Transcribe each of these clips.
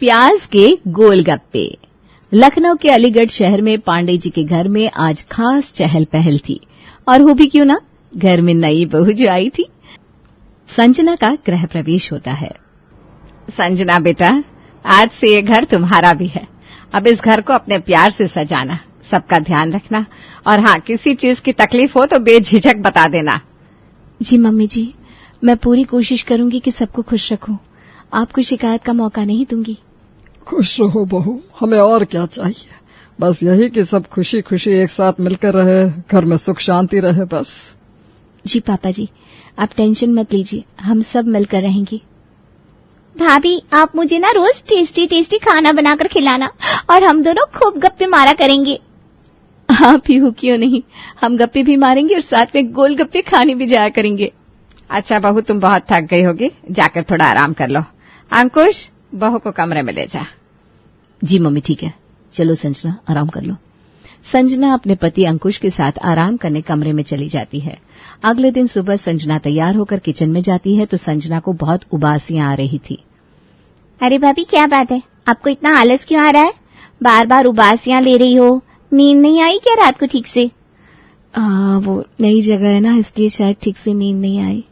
प्याज के गोलगप्पे। लखनऊ के अलीगढ़ शहर में पांडे जी के घर में आज खास चहल पहल थी, और वो भी क्यों ना, घर में नई बहू जो आई थी। संजना का गृह प्रवेश होता है। संजना बेटा, आज से ये घर तुम्हारा भी है। अब इस घर को अपने प्यार से सजाना, सबका ध्यान रखना, और हाँ, किसी चीज की तकलीफ हो तो बेझिझक बता देना। जी मम्मी जी, मैं पूरी कोशिश करूंगी कि सबको खुश रखूं। आपको शिकायत का मौका नहीं दूंगी। खुश रहो बहू, हमें और क्या चाहिए। बस यही कि सब खुशी खुशी एक साथ मिलकर रहे, घर में सुख शांति रहे बस। जी पापा जी, आप टेंशन मत लीजिए, हम सब मिलकर रहेंगे। भाभी, आप मुझे ना रोज टेस्टी टेस्टी खाना बनाकर खिलाना, और हम दोनों खूब गप्पे मारा करेंगे। हाँ पीहू, क्यों नहीं, हम गप्पे भी मारेंगे और साथ में गोलगप्पे खाने भी जाया करेंगे। अच्छा बहू, तुम बहुत थक गई होगी, जाकर थोड़ा आराम कर लो। अंकुश, बहू को कमरे में ले जा। जी मम्मी ठीक है, चलो संजना आराम कर लो। संजना अपने पति अंकुश के साथ आराम करने कमरे में चली जाती है। अगले दिन सुबह संजना तैयार होकर किचन में जाती है तो संजना को बहुत उबासियां आ रही थी। अरे भाभी, क्या बात है, आपको इतना आलस क्यों आ रहा है? बार बार उबासियां ले रही हो, नींद नहीं आई क्या रात को ठीक से? वो नई जगह है ना, इसलिए शायद ठीक से नींद नहीं आई।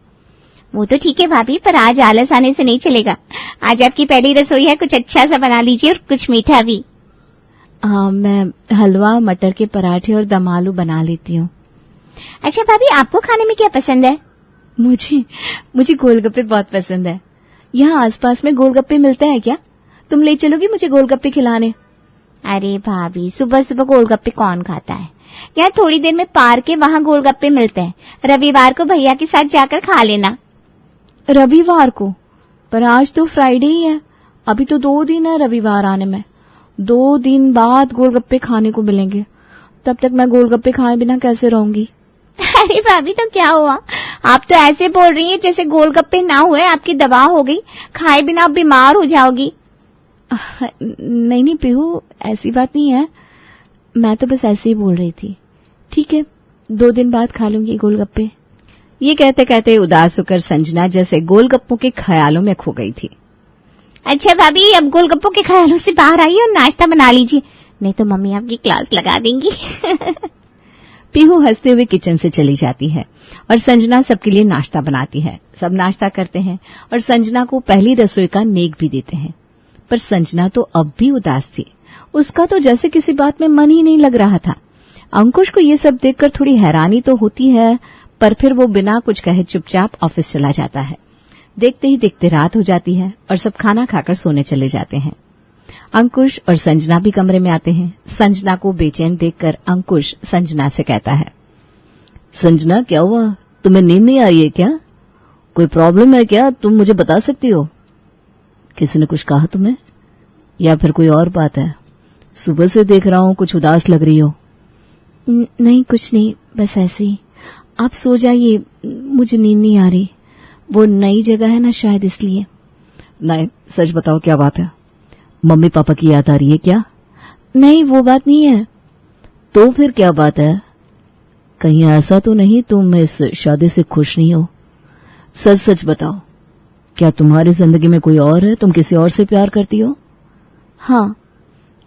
वो तो ठीक है भाभी, पर आज आलस आने से नहीं चलेगा। आज आपकी पहली रसोई है, कुछ अच्छा सा बना लीजिए और कुछ मीठा भी। हाँ, मैं हलवा, मटर के पराठे और दम आलू बना लेती हूँ। अच्छा भाभी, आपको खाने में क्या पसंद है? मुझे गोलगप्पे बहुत पसंद है। यहाँ आसपास में गोलगप्पे मिलते हैं क्या? तुम ले चलोगी मुझे गोलगप्पे खिलाने? अरे भाभी, सुबह सुबह गोलगप्पे कौन खाता है? यहाँ थोड़ी देर में पार्क है, वहाँ गोलगप्पे मिलते हैं। रविवार को भैया के साथ जाकर खा लेना। रविवार को? पर आज तो फ्राइडे ही है, अभी तो 2 दिन है रविवार आने में। 2 दिन बाद गोलगप्पे खाने को मिलेंगे, तब तक मैं गोलगप्पे खाए बिना कैसे रहूंगी? अरे भाभी, तो क्या हुआ? आप तो ऐसे बोल रही हैं जैसे गोलगप्पे ना हुए आपकी दवा हो गई, खाए बिना आप बीमार हो जाओगी। नहीं पीहू, ऐसी बात नहीं है, मैं तो बस ऐसे ही बोल रही थी। ठीक है, 2 दिन बाद खा लूंगी गोलगप्पे। ये कहते कहते उदास होकर संजना जैसे गोलगप्पों के ख्यालों में खो गई थी। अच्छा भाभी, अब गोलगप्पों के ख्यालों से बाहर आइए और नाश्ता बना लीजिए, नहीं तो मम्मी आपकी क्लास लगा देंगी। पीहू हंसते हुए किचन से चली जाती है और संजना सबके लिए नाश्ता बनाती है। सब नाश्ता करते हैं और संजना को पहली रसोई का नेक भी देते हैं। पर संजना तो अब भी उदास थी, उसका तो जैसे किसी बात में मन ही नहीं लग रहा था। अंकुश को ये सब देखकर थोड़ी हैरानी तो होती है, पर फिर वो बिना कुछ कहे चुपचाप ऑफिस चला जाता है। देखते ही देखते रात हो जाती है और सब खाना खाकर सोने चले जाते हैं। अंकुश और संजना भी कमरे में आते हैं। संजना को बेचैन देखकर अंकुश संजना से कहता है, संजना क्या हुआ, तुम्हें नींद नहीं आ रही है क्या? कोई प्रॉब्लम है क्या, तुम मुझे बता सकती हो? किसी ने कुछ कहा तुम्हें, या फिर कोई और बात है? सुबह से देख रहा हूं कुछ उदास लग रही हो। नहीं कुछ नहीं, बस ऐसे ही। आप सो जाइए, मुझे नींद नहीं आ रही। वो नई जगह है ना, शायद इसलिए। नहीं, सच बताओ क्या बात है? मम्मी पापा की याद आ रही है क्या? नहीं, वो बात नहीं है। तो फिर क्या बात है? कहीं ऐसा तो नहीं तुम इस शादी से खुश नहीं हो? सच सच बताओ, क्या तुम्हारी जिंदगी में कोई और है? तुम किसी और से प्यार करती हो? हाँ,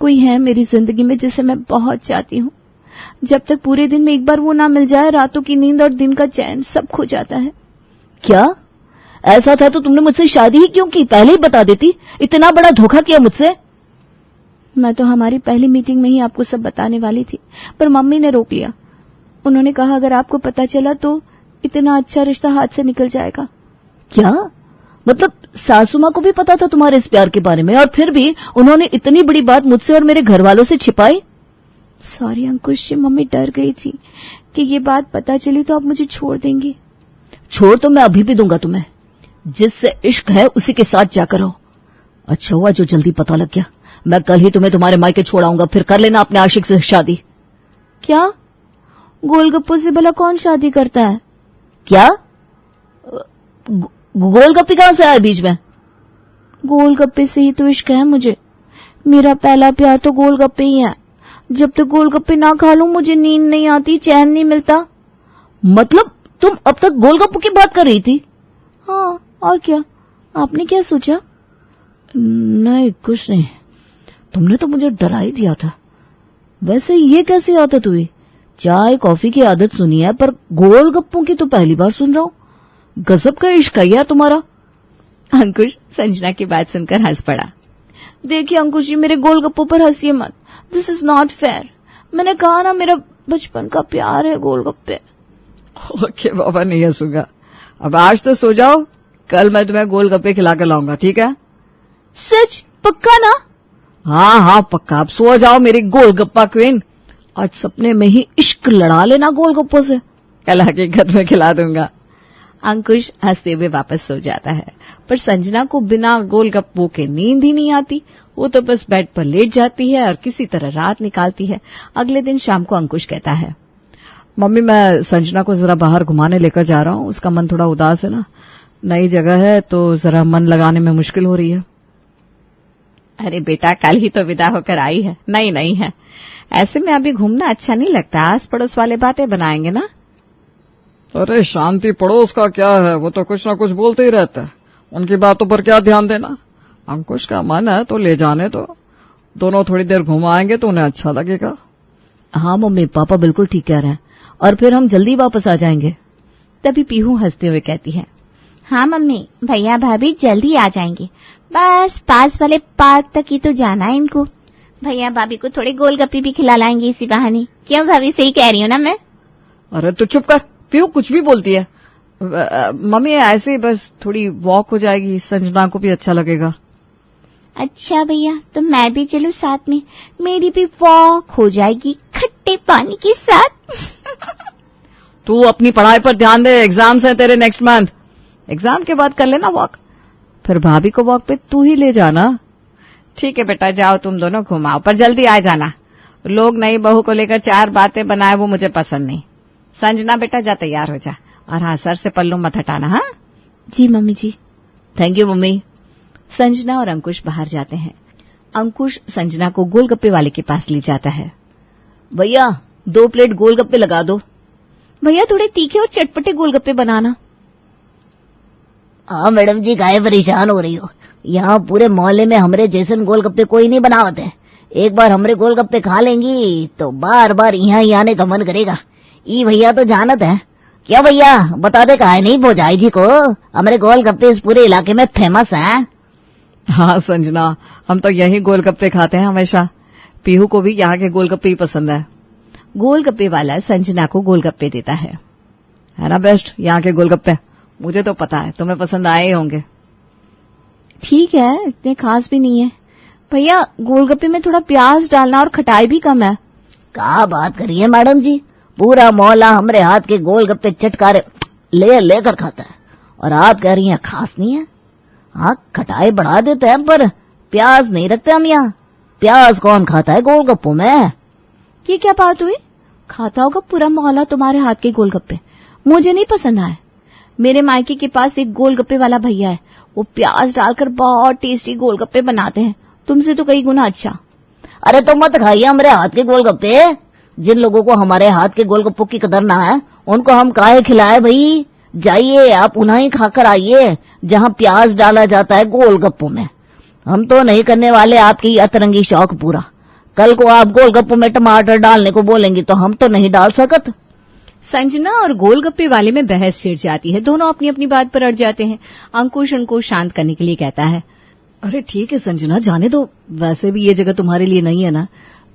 कोई है मेरी जिंदगी में जिसे मैं बहुत चाहती हूँ। जब तक पूरे दिन में एक बार वो ना मिल जाए, रातों की नींद और दिन का चैन सब खो जाता है। क्या? ऐसा था तो तुमने मुझसे शादी ही क्यों की? पहले ही बता देती। इतना बड़ा धोखा किया मुझसे। मैं तो हमारी पहली मीटिंग में ही आपको सब बताने वाली थी, पर मम्मी ने रोक लिया। उन्होंने कहा अगर आपको पता चला तो इतना अच्छा रिश्ता हाथ से निकल जाएगा। क्या मतलब, सासू माँ को भी पता था तुम्हारे इस प्यार के बारे में, और फिर भी उन्होंने इतनी बड़ी बात मुझसे और मेरे घर वालों से छिपाई? सॉरी अंकुश जी, मम्मी डर गई थी कि ये बात पता चली तो आप मुझे छोड़ देंगी। छोड़ तो मैं अभी भी दूंगा तुम्हें। जिससे इश्क है उसी के साथ जाकर रहो। अच्छा हुआ जो जल्दी पता लग गया। मैं कल ही तुम्हें तुम्हारे मायके छोड़ाऊंगा, फिर कर लेना अपने आशिक से शादी। क्या? गोलगप्पों से भला कौन शादी करता है? क्या? गोलगप्पे कहां से आए बीच में? गोलगप्पे से ही तो इश्क है मुझे। मेरा पहला प्यार तो गोलगप्पे ही है। जब तक गोलगप्पे ना खा लूं मुझे नींद नहीं आती, चैन नहीं मिलता। मतलब तुम अब तक गोलगप्पों की बात कर रही थी? हाँ, और क्या? आपने क्या सोचा? नहीं कुछ नहीं, तुमने तो मुझे डरा ही दिया था। वैसे ये कैसी आदत हुई? चाय कॉफी की आदत सुनी है पर गोलगप्पों की तो पहली बार सुन रहा हूं। गजब का इश्क है तुम्हारा। अंकुश संजना की बात सुनकर हंस पड़ा। देखिए अंकुश जी, मेरे गोलगप्पों पर हंसिए मत, दिस इज नॉट फेयर। मैंने कहा ना, मेरा बचपन का प्यार है गोलगप्पे। ओके बाबा, नहीं हंसूंगा। अब आज तो सो जाओ, कल मैं तुम्हें गोलगप्पे खिला कर लाऊंगा, ठीक है? सच? पक्का ना? हाँ हाँ पक्का। अब सो जाओ मेरी गोलगप्पा क्वीन। आज सपने में ही इश्क लड़ा लेना गोलगप्पों से। कल हकीकत में खिला दूंगा। अंकुश हंसते हुए वापस सो जाता है, पर संजना को बिना गोलगप्पों के नींद ही नहीं आती। वो तो बस बेड पर लेट जाती है और किसी तरह रात निकालती है। अगले दिन शाम को अंकुश कहता है, मम्मी मैं संजना को जरा बाहर घुमाने लेकर जा रहा हूँ, उसका मन थोड़ा उदास है ना, नई जगह है तो जरा मन लगाने में मुश्किल हो रही है। अरे बेटा, कल ही तो विदा होकर आई है, नहीं है। ऐसे में अभी घूमना अच्छा नहीं लगता, आस पड़ोस वाले बातें बनाएंगे ना। अरे शांति पड़ोस का क्या है, वो तो कुछ ना कुछ बोलते ही रहता है, उनकी बातों पर क्या ध्यान देना। अंकुश का मन है तो ले जाने दो, दोनों थोड़ी देर घुमाएंगे तो उन्हें अच्छा लगेगा। हाँ मम्मी, पापा बिल्कुल ठीक कह रहे हैं, और फिर हम जल्दी वापस आ जाएंगे। तभी पीहू हंसते हुए कहती है, हाँ मम्मी, भैया भाभी जल्दी आ जाएंगे, बस पास वाले पार्क तक ही तो जाना है इनको। भैया भाभी को थोड़े गोलगप्पे भी खिला लाएंगे इसी बहाने। क्यों भाभी, सही कह रही हूँ ना मैं? अरे तो चुप कर, पीहू कुछ भी बोलती है। मम्मी ऐसे ही बस थोड़ी वॉक हो जाएगी, संजना को भी अच्छा लगेगा। अच्छा भैया, तो मैं भी चलूं साथ में, मेरी भी वॉक हो जाएगी खट्टे पानी के साथ। तू अपनी पढ़ाई पर ध्यान दे, एग्जाम्स है तेरे नेक्स्ट मंथ, एग्जाम के बाद कर लेना वॉक, फिर भाभी को वॉक पे तू ही ले जाना। ठीक है बेटा, जाओ तुम दोनों घुमाओ, पर जल्दी आ जाना। लोग नई बहू को लेकर चार बातें बनाए, वो मुझे पसंद नहीं। संजना बेटा जा, तैयार हो जा, और हाँ सर से पल्लू मत हटाना। हाँ जी mummy ji. Thank you mummy. Sanjana और अंकुश बाहर जाते हैं। अंकुश संजना को गोलगप्पे वाले के पास ले जाता है। भैया 2 प्लेट गोलगप्पे लगा दो। भैया थोड़े तीखे और चटपटे गोलगप्पे बनाना। हाँ मैडम जी, काहे परेशान हो रही हो? यहाँ पूरे मोहल्ले में हमरे जैसन गोलगप्पे कोई नहीं बनावत है। एक बार हमरे गोलगप्पे खा लेंगी तो बार बार यहाँ ही आने का मन करेगा। ई भैया तो जानत है। क्या भैया बता दे, काहे नहीं भौजाई जी को हमरे गोलगप्पे इस पूरे इलाके में फेमस हैं। हाँ संजना, हम तो यही गोलगप्पे खाते हैं हमेशा, पीहू को भी यहाँ के गोलगप्पे ही पसंद है। गोलगप्पे वाला संजना को गोलगप्पे देता है ना बेस्ट यहाँ के गोलगप्पे, मुझे तो पता है तुम्हें पसंद आए ही होंगे। ठीक है, इतने खास भी नहीं है। भैया गोलगप्पे में थोड़ा प्याज डालना और खटाई भी कम है। क्या बात करिए मैडम जी, पूरा मोहल्ला हमरे हाथ के गोलगप्पे चटकारे लेकर खाता है, और आप कह रही हैं खास नहीं है। हाँ खटाई बढ़ा देते हैं पर प्याज नहीं रखते हम यहाँ। प्याज कौन खाता है गोलगप्पों में? ये क्या बात हुई? खाता होगा पूरा मोहल्ला तुम्हारे हाथ के गोलगप्पे, मुझे नहीं पसंद आए। मेरे मायके के पास एक गोलगप्पे वाला भैया है, वो प्याज डालकर बहुत टेस्टी गोलगप्पे बनाते हैं, तुमसे तो कई गुना अच्छा। अरे तो मत खाइए हमारे हाथ के गोलगप्पे। जिन लोगों को हमारे हाथ के गोलगप्पों की कदर ना है उनको हम काहे खिलाए भाई। जाइए आप उन्हें ही खाकर आइए जहाँ प्याज डाला जाता है गोलगप्पों में। हम तो नहीं करने वाले आपकी अतरंगी शौक पूरा। कल को आप गोलगप्पों में टमाटर डालने को बोलेंगी तो हम तो नहीं डाल सकत। संजना और गोलगप्पे वाले में बहस छिड़ जाती है, दोनों अपनी अपनी बात पर अड़ जाते हैं। अंकुश उनको शांत करने के लिए कहता है, अरे ठीक है संजना, जाने दो, वैसे भी ये जगह तुम्हारे लिए नहीं है ना,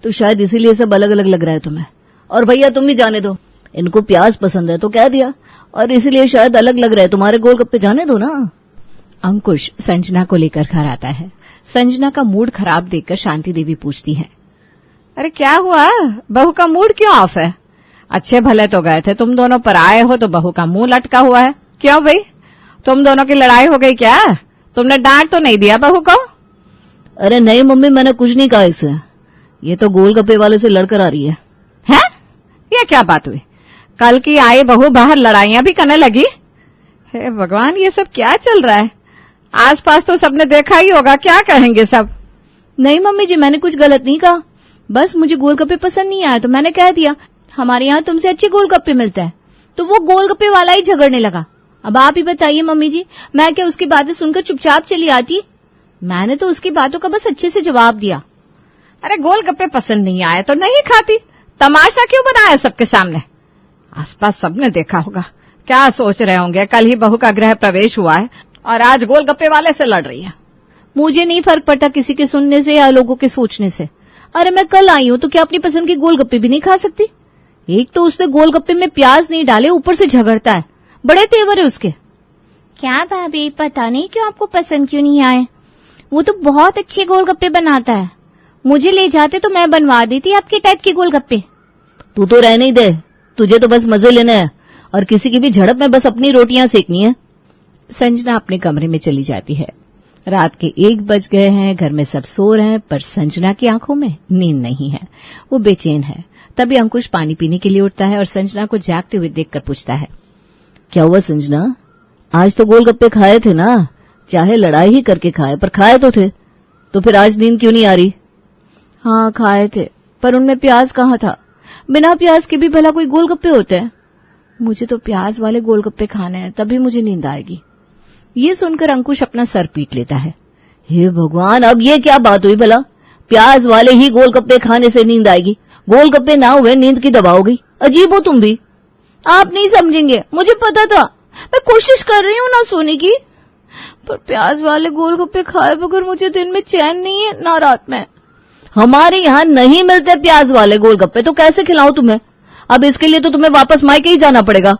तो शायद इसीलिए सब अलग अलग लग रहा है तुम्हें। और भैया तुम भी जाने दो, इनको प्याज पसंद है तो कह दिया, और इसलिए शायद अलग लग रहा है तुम्हारे गोलगप्पे, जाने दो ना। अंकुश संजना को लेकर घर आता है। संजना का मूड खराब देखकर शांति देवी पूछती है, अरे क्या हुआ, बहू का मूड क्यों ऑफ है? अच्छे भले तो गए थे, तुम दोनों पर आए हो तो बहू का मुंह लटका हुआ है। क्यों भाई, तुम दोनों की लड़ाई हो गई क्या? तुमने डांट तो नहीं दिया बहू को? अरे नहीं मम्मी, मैंने कुछ नहीं कहा इसे, ये तो गोलगप्पे वाले से लड़कर आ रही है। हैं? ये क्या बात हुई? कल की आई बहू बाहर लड़ाइयां भी करने लगी। हे भगवान, ये सब क्या चल रहा है? आसपास तो सबने देखा ही होगा, क्या कहेंगे सब? नहीं मम्मी जी, मैंने कुछ गलत नहीं कहा, बस मुझे गोलगप्पे पसंद नहीं आया तो मैंने कह दिया हमारे यहाँ तुमसे अच्छे गोलगप्पे मिलते हैं, तो वो गोलगप्पे वाला ही झगड़ने लगा। अब आप ही बताइए मम्मी जी, मैं क्या उसकी बातें सुनकर चुपचाप चली आती? मैंने तो उसकी बातों का बस अच्छे से जवाब दिया। अरे गोलगप्पे पसंद नहीं आए तो नहीं खाती, तमाशा क्यों बनाया सबके सामने? आसपास सबने देखा होगा, क्या सोच रहे होंगे, कल ही बहू का गृह प्रवेश हुआ है और आज गोलगप्पे वाले से लड़ रही है। मुझे नहीं फर्क पड़ता किसी के सुनने से या लोगों के सोचने से। अरे मैं कल आई हूं तो क्या अपनी पसंद के गोलगप्पे भी नहीं खा सकती? एक तो उसने गोलगप्पे में प्याज नहीं डाले, ऊपर से झगड़ता है, बड़े तेवर है उसके। क्या भाभी, पता नहीं क्यों आपको पसंद क्यों नहीं आए? वो तो बहुत अच्छे गोलगप्पे बनाता है, मुझे ले जाते तो मैं बनवा देती आपके टाइप के गोलगप्पे। तू तो रहने ही दे, तुझे तो बस मजे लेने हैं और किसी की भी झड़प में बस अपनी रोटियां सेकनी है। संजना अपने कमरे में चली जाती है। रात के 1 बज गए हैं, घर में सब सो रहे हैं, पर संजना की आंखों में नींद नहीं है, वो बेचैन है। तभी अंकुश पानी पीने के लिए उठता है और संजना को जागते हुए देखकर पूछता है, क्या हुआ संजना, आज तो गोलगप्पे खाए थे ना? चाहे लड़ाई ही करके खाए, पर खाए तो थे, तो फिर आज नींद क्यों नहीं आ रही? हाँ खाए थे, पर उनमें प्याज कहाँ था? बिना प्याज के भी भला कोई गोलगप्पे होते हैं? मुझे तो प्याज वाले गोलगप्पे खाने हैं, तभी मुझे नींद आएगी। ये सुनकर अंकुश अपना सर पीट लेता है। हे भगवान, अब ये क्या बात हुई भला? प्याज वाले ही गोलगप्पे खाने से नींद आएगी, गोलगप्पे ना हुए नींद की दबा हो गई। अजीब हो तुम भी। आप नहीं समझेंगे, मुझे पता था, मैं कोशिश कर रही हूँ ना सोने की, पर प्याज वाले गोलगप्पे खाए बगैर मुझे दिन में चैन नहीं है ना रात में। हमारे यहाँ नहीं मिलते प्याज वाले गोलगप्पे, तो कैसे खिलाऊं तुम्हें? अब इसके लिए तो तुम्हें वापस मायके ही जाना पड़ेगा।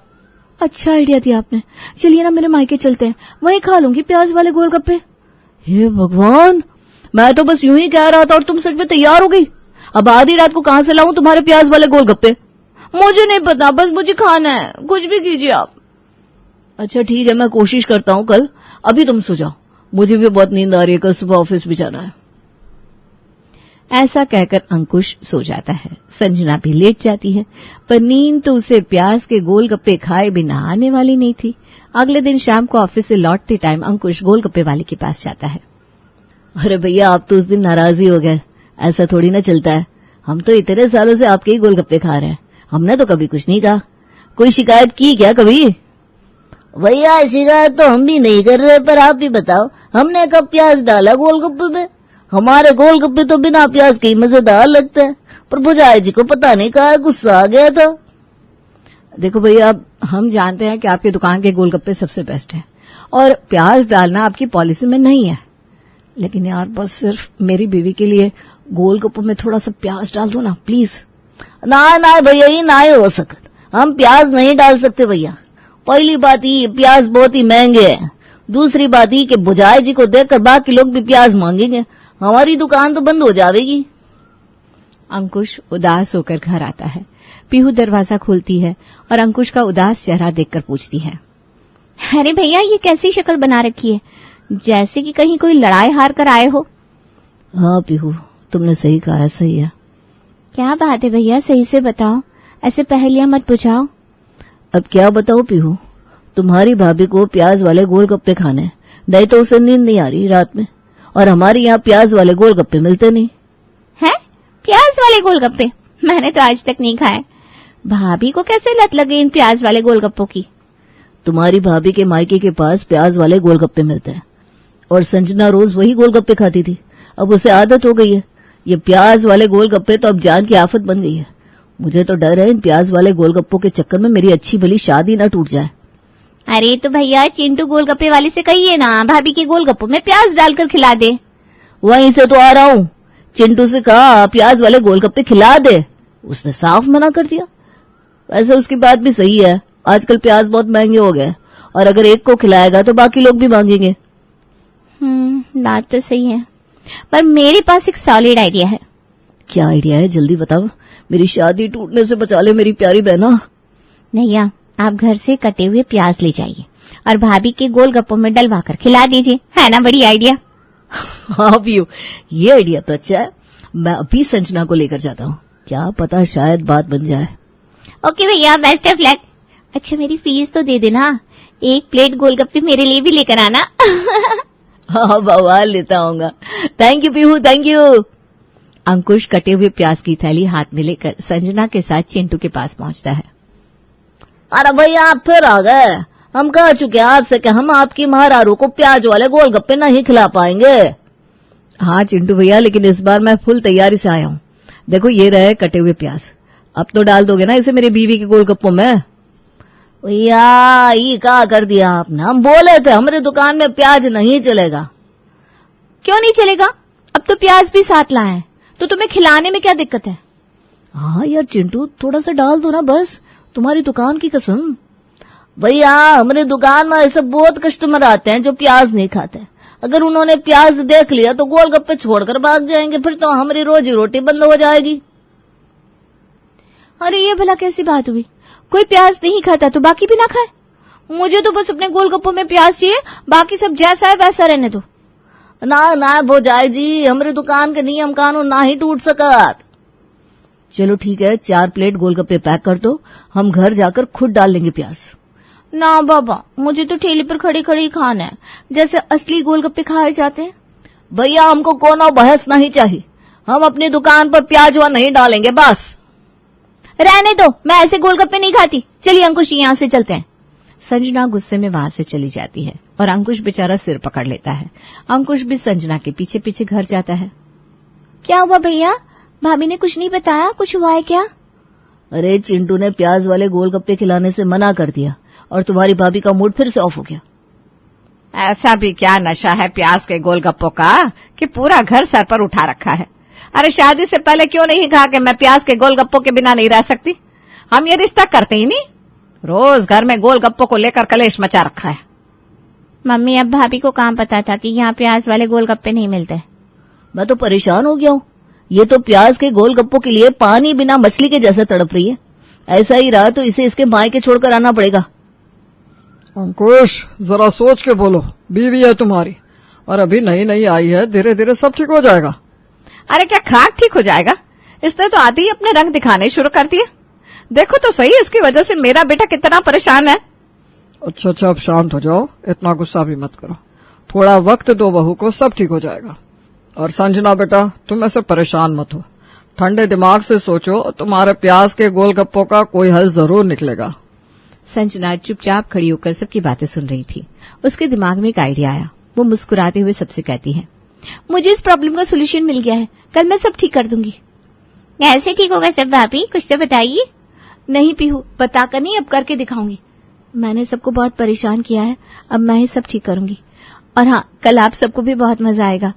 अच्छा आइडिया दिया आपने, चलिए ना मेरे मायके चलते हैं, वहीं खा लूंगी प्याज वाले गोलगप्पे। हे भगवान, मैं तो बस यूं ही कह रहा था और तुम सच में तैयार हो गई। अब आधी रात को कहां से लाऊं तुम्हारे प्याज वाले गोलगप्पे? मुझे नहीं पता, बस मुझे खाना है, कुछ भी कीजिए आप। अच्छा ठीक है, मैं कोशिश करता हूं कल, अभी तुम सो जाओ, मुझे भी बहुत नींद आ रही है, कल सुबह ऑफिस भी जाना है। ऐसा कहकर अंकुश सो जाता है। संजना भी लेट जाती है, पर नींद तो उसे प्याज के गोलगप्पे खाए बिना आने वाली नहीं थी। अगले दिन शाम को ऑफिस से लौटते टाइम अंकुश गोलगप्पे वाले के पास जाता है। अरे भैया, आप तो उस दिन नाराज ही हो गए, ऐसा थोड़ी ना चलता है। हम तो इतने सालों से आपके ही गोलगप्पे खा रहे हैं, हमने तो कभी कुछ नहीं कहा। कोई शिकायत की क्या कभी? भैया शिकायत तो हम भी नहीं कर रहे, पर आप ही बताओ, हमने कब प्याज डाला गोलगप्पे में? हमारे गोलगप्पे तो बिना प्याज के ही मजेदार लगते हैं, पर भुजाई जी को पता नहीं कहा गुस्सा आ गया था। देखो भैया, अब हम जानते हैं कि आपकी दुकान के गोलगप्पे सबसे बेस्ट हैं और प्याज डालना आपकी पॉलिसी में नहीं है, लेकिन यार बस सिर्फ मेरी बीवी के लिए गोलगप्पों में थोड़ा सा प्याज डाल दो ना प्लीज। ना भैया, ये ना ही हो सकता, हम प्याज नहीं डाल सकते भैया। पहली बात ये, प्याज बहुत ही महंगे हैं। दूसरी बात ये कि भुजाई जी को देखकर बाकी लोग भी प्याज मांगेंगे, हमारी दुकान तो बंद हो जाएगी। अंकुश उदास होकर घर आता है। पीहू दरवाजा खोलती है और अंकुश का उदास चेहरा देखकर पूछती है, अरे भैया, ये कैसी शक्ल बना रखी है, जैसे कि कहीं कोई लड़ाई हार कर आए हो। हाँ पीहू, तुमने सही कहा है, सही है। क्या बात है भैया, सही से बताओ, ऐसे पहेलियां मत बुझाओ। अब क्या बताओ पीहू, तुम्हारी भाभी को प्याज वाले गोलगप्पे खाने, नहीं तो उसे नींद नहीं आ रही रात में, और हमारे यहाँ प्याज वाले गोलगप्पे मिलते नहीं। हैं? प्याज वाले गोलगप्पे? मैंने तो आज तक नहीं खाए। भाभी को कैसे लत लगे इन प्याज वाले गोलगप्पों की? तुम्हारी भाभी के मायके के पास प्याज वाले गोलगप्पे मिलते हैं और संजना रोज वही गोलगप्पे खाती थी, अब उसे आदत हो गई है। ये प्याज वाले गोलगप्पे तो अब जान की आफत बन गई है। मुझे तो डर है इन प्याज वाले गोलगप्पों के चक्कर में मेरी अच्छी भली शादी ना टूट जाए। अरे तो भैया, चिंटू गोलगप्पे वाले से कहिए ना भाभी के गोलगप्पों में प्याज डालकर खिला दे। वहीं से तो आ रहा हूँ, चिंटू से कहा प्याज वाले गोलगप्पे खिला दे, उसने साफ मना कर दिया। वैसे उसकी बात भी सही है, आजकल प्याज बहुत महंगे हो गए और अगर एक को खिलाएगा तो बाकी लोग भी मांगेंगे। बात तो सही है, पर मेरे पास एक सॉलिड आइडिया है। क्या आइडिया है, जल्दी बताओ, मेरी शादी टूटने से बचा ले मेरी प्यारी बहना। भैया, आप घर से कटे हुए प्याज ले जाइए और भाभी के गोलगप्पों में डलवा कर खिला दीजिए, है ना बड़ी आइडिया? हाँ पीयू, ये आइडिया तो अच्छा है, मैं अभी संजना को लेकर जाता हूँ, क्या पता शायद बात बन जाए। ओके भैया, बेस्ट ऑफ लक। अच्छा मेरी फीस तो दे देना, 1 प्लेट गोलगप्पे मेरे लिए भी लेकर आना। हाँ बाबा, लेता आऊंगा। Thank you Pihu, thank you. Ankush कटे हुए प्याज की थैली हाथ में लेकर संजना के साथ चिंटू के पास पहुंचता है। अरे भैया, आप फिर आ गए, हम कह चुके हैं आपसे कि हम आपकी महारारू को प्याज वाले गोलगप्पे नहीं खिला पाएंगे। हाँ चिंटू भैया, लेकिन इस बार मैं फुल तैयारी से आया हूँ। देखो ये रहे कटे हुए प्याज, अब तो डाल दोगे ना इसे मेरी बीवी के गोलगप्पों में? भैया ये क्या कर दिया आपने? हम बोले थे हमारे दुकान में प्याज नहीं चलेगा। क्यों नहीं चलेगा? अब तो प्याज भी साथ लाए हैं, तो तुम्हें खिलाने में क्या दिक्कत है? हाँ यार चिंटू, थोड़ा सा डाल दो ना बस, तुम्हारी दुकान की कसम। भैया हमारे दुकान में ऐसे बहुत कस्टमर आते हैं जो प्याज नहीं खाते। अगर उन्होंने प्याज देख लिया तो गोलगप्पे छोड़कर भाग जाएंगे, फिर तो हमारी रोजी रोटी बंद हो जाएगी। अरे ये भला कैसी बात हुई? कोई प्याज नहीं खाता तो बाकी भी ना खाए? मुझे तो बस अपने गोलगप्पों में प्याज चाहिए, बाकी सब जैसा है वैसा रहने दो। ना ना भौजाई जी, हमारी दुकान के नियम कानून ना ही टूट सकत। चलो ठीक है, 4 प्लेट गोलगप्पे पैक कर दो, हम घर जाकर खुद डाल लेंगे प्याज। ना बाबा, मुझे तो ठेले पर खड़े खड़े ही खाना है, जैसे असली गोलगप्पे खाए जाते हैं। भैया हमको कोनो बहस नहीं चाहिए, हम अपनी दुकान पर प्याज वहां नहीं डालेंगे बस। रहने दो, मैं ऐसे गोलगप्पे नहीं खाती। चलिए अंकुश यहाँ से चलते हैं। संजना गुस्से में वहां से चली जाती है और अंकुश बेचारा सिर पकड़ लेता है। अंकुश भी संजना के पीछे पीछे घर जाता है। क्या हुआ भैया? भाभी ने कुछ नहीं बताया? कुछ हुआ है क्या? अरे चिंटू ने प्याज वाले गोलगप्पे खिलाने से मना कर दिया और तुम्हारी भाभी का मूड फिर से ऑफ हो गया। ऐसा भी क्या नशा है प्याज के गोलगप्पों का कि पूरा घर सर पर उठा रखा है? अरे शादी से पहले क्यों नहीं कहा कि मैं प्याज के गोलगप्पों के बिना नहीं रह सकती? हम ये रिश्ता करते ही नहीं। रोज घर में गोलगप्पों को लेकर कलेश मचा रखा है। मम्मी, अब भाभी को कहाँ पता था कि यहाँ प्याज वाले गोलगप्पे नहीं मिलते? मैं तो परेशान हो गया हूँ, ये तो प्याज के गोलगप्पों के लिए पानी बिना मछली के जैसे तड़प रही है। ऐसा ही रहा तो इसे इसके मायके छोड़कर आना पड़ेगा। अंकुश जरा सोच के बोलो, बीवी है तुम्हारी और अभी नई नई आई है, धीरे धीरे सब ठीक हो जाएगा। अरे क्या खाक ठीक हो जाएगा? इसने तो आते ही अपने रंग दिखाने शुरू कर दिए। देखो तो सही, इसकी वजह से मेरा बेटा कितना परेशान है। अच्छा अच्छा, अब शांत हो जाओ, इतना गुस्सा भी मत करो, थोड़ा वक्त दो बहू को, सब ठीक हो जाएगा। और संजना बेटा, तुम ऐसे परेशान मत हो, ठंडे दिमाग से सोचो, तुम्हारे प्याज के गोलगप्पों का कोई हल जरूर निकलेगा। संजना चुपचाप खड़ी होकर सबकी बातें सुन रही थी। उसके दिमाग में एक आइडिया आया। वो मुस्कुराते हुए सबसे कहती है, मुझे इस प्रॉब्लम का सोल्यूशन मिल गया है, कल मैं सब ठीक कर दूंगी। कैसे ठीक होगा सब भाभी? कुछ तो बताइए। नहीं पीहू, बताकर नहीं, अब करके दिखाऊंगी। मैंने सबको बहुत परेशान किया है, अब मैं ही सब ठीक करूंगी। और हाँ, कल आप सबको भी बहुत मजा आएगा।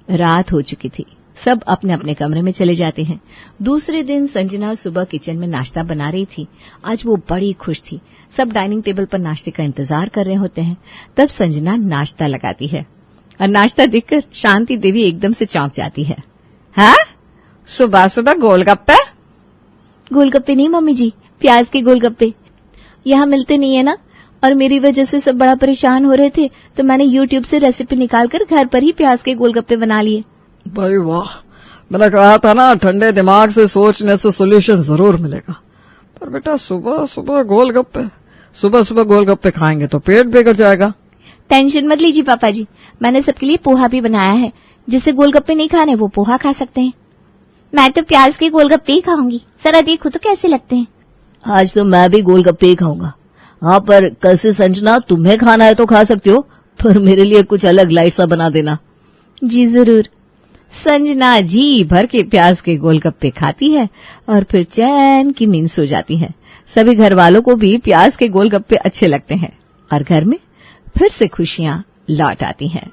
रात हो चुकी थी, सब अपने अपने कमरे में चले जाते हैं। दूसरे दिन संजना सुबह किचन में नाश्ता बना रही थी। आज वो बड़ी खुश थी। सब डाइनिंग टेबल पर नाश्ते का इंतजार कर रहे होते हैं। तब संजना नाश्ता लगाती है और नाश्ता देखकर शांति देवी एकदम से चौंक जाती है। हाँ, सुबह सुबह गोलगप्पे? गोलगप्पे नहीं मम्मी जी, प्याज के गोलगप्पे। यहाँ मिलते नहीं है ना, और मेरी वजह से सब बड़ा परेशान हो रहे थे, तो मैंने YouTube से रेसिपी निकालकर घर पर ही प्याज के गोलगप्पे बना लिए। भाई वाह, मैंने कहा था ना, ठंडे दिमाग से सोचने से सोल्यूशन जरूर मिलेगा। पर बेटा सुबह सुबह गोलगप्पे खाएंगे तो पेट बिगड़ जाएगा। टेंशन मत लीजिए पापा जी, मैंने सबके लिए पोहा भी बनाया है। जिसे गोलगप्पे नहीं खाने वो पोहा खा सकते हैं। मैं तो प्याज के गोलगप्पे ही खाऊंगी, जरा देखो तो कैसे लगते हैं। आज तो मैं भी गोलगप्पे ही खाऊंगा। हाँ, पर कल से संजना तुम्हें खाना है तो खा सकती हो, पर मेरे लिए कुछ अलग लाइट सा बना देना। जी जरूर। संजना जी भर के प्याज के गोलगप्पे खाती है और फिर चैन की नींद सो जाती है। सभी घर वालों को भी प्याज के गोलगप्पे अच्छे लगते हैं और घर में फिर से खुशियां लौट आती हैं।